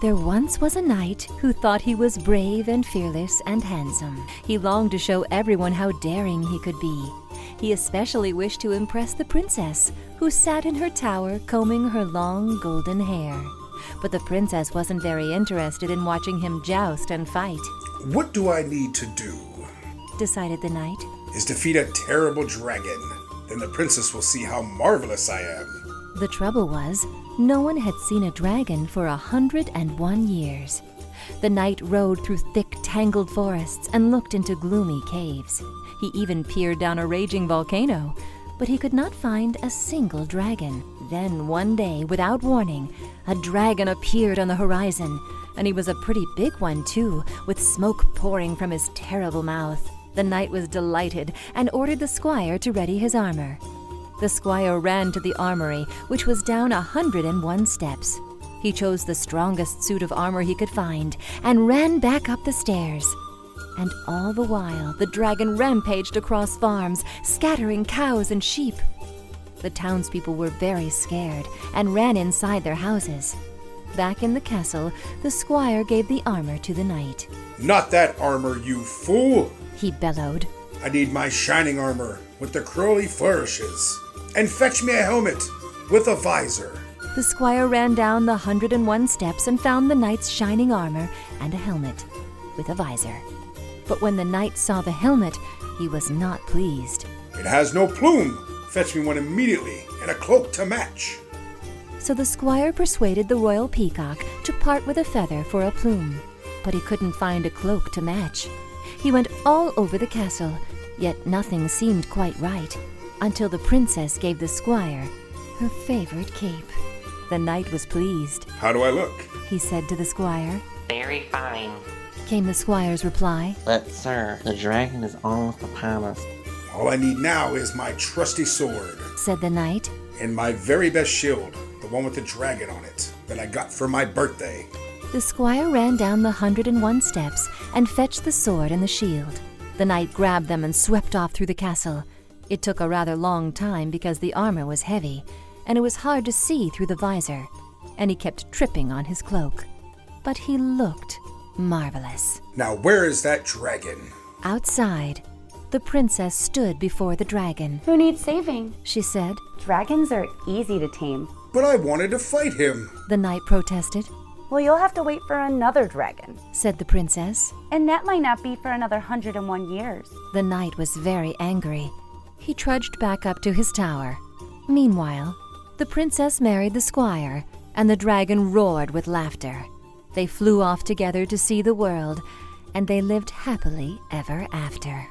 There once was a knight who thought he was brave and fearless and handsome. He longed to show everyone how daring he could be. He especially wished to impress the princess, who sat in her tower combing her long golden hair. But the princess wasn't very interested in watching him joust and fight. What do I need to do? Decided the knight. Is defeat a terrible dragon. Then the princess will see how marvelous I am. The trouble was, no one had seen a dragon for 101 years. The knight rode through thick, tangled forests and looked into gloomy caves. He even peered down a raging volcano, but he could not find a single dragon. Then one day, without warning, a dragon appeared on the horizon, and he was a pretty big one too, with smoke pouring from his terrible mouth. The knight was delighted and ordered the squire to ready his armor. The squire ran to the armory, which was down 101 steps. He chose the strongest suit of armor he could find and ran back up the stairs. And all the while, the dragon rampaged across farms, scattering cows and sheep. The townspeople were very scared and ran inside their houses. Back in the castle, the squire gave the armor to the knight. Not that armor, you fool! He bellowed. I need my shining armor with the curly flourishes. And fetch me a helmet with a visor. The squire ran down the 101 steps and found the knight's shining armor and a helmet with a visor. But when the knight saw the helmet, he was not pleased. It has no plume. Fetch me one immediately and a cloak to match. So the squire persuaded the royal peacock to part with a feather for a plume. But he couldn't find a cloak to match. He went all over the castle, yet nothing seemed quite right, until the princess gave the squire her favorite cape. The knight was pleased. How do I look? He said to the squire. Very fine. Came the squire's reply. But sir, the dragon is almost upon us. All I need now is my trusty sword. Said the knight. And my very best shield, the one with the dragon on it, that I got for my birthday. The squire ran down the 101 steps and fetched the sword and the shield. The knight grabbed them and swept off through the castle. It took a rather long time because the armor was heavy, and it was hard to see through the visor, and he kept tripping on his cloak. But he looked marvelous. Now where is that dragon? Outside, the princess stood before the dragon. Who needs saving? She said. Dragons are easy to tame. But I wanted to fight him. The knight protested. Well, you'll have to wait for another dragon, said the princess. and that might not be for another 101 years. The knight was very angry. He trudged back up to his tower. Meanwhile, the princess married the squire, and the dragon roared with laughter. They flew off together to see the world, and they lived happily ever after.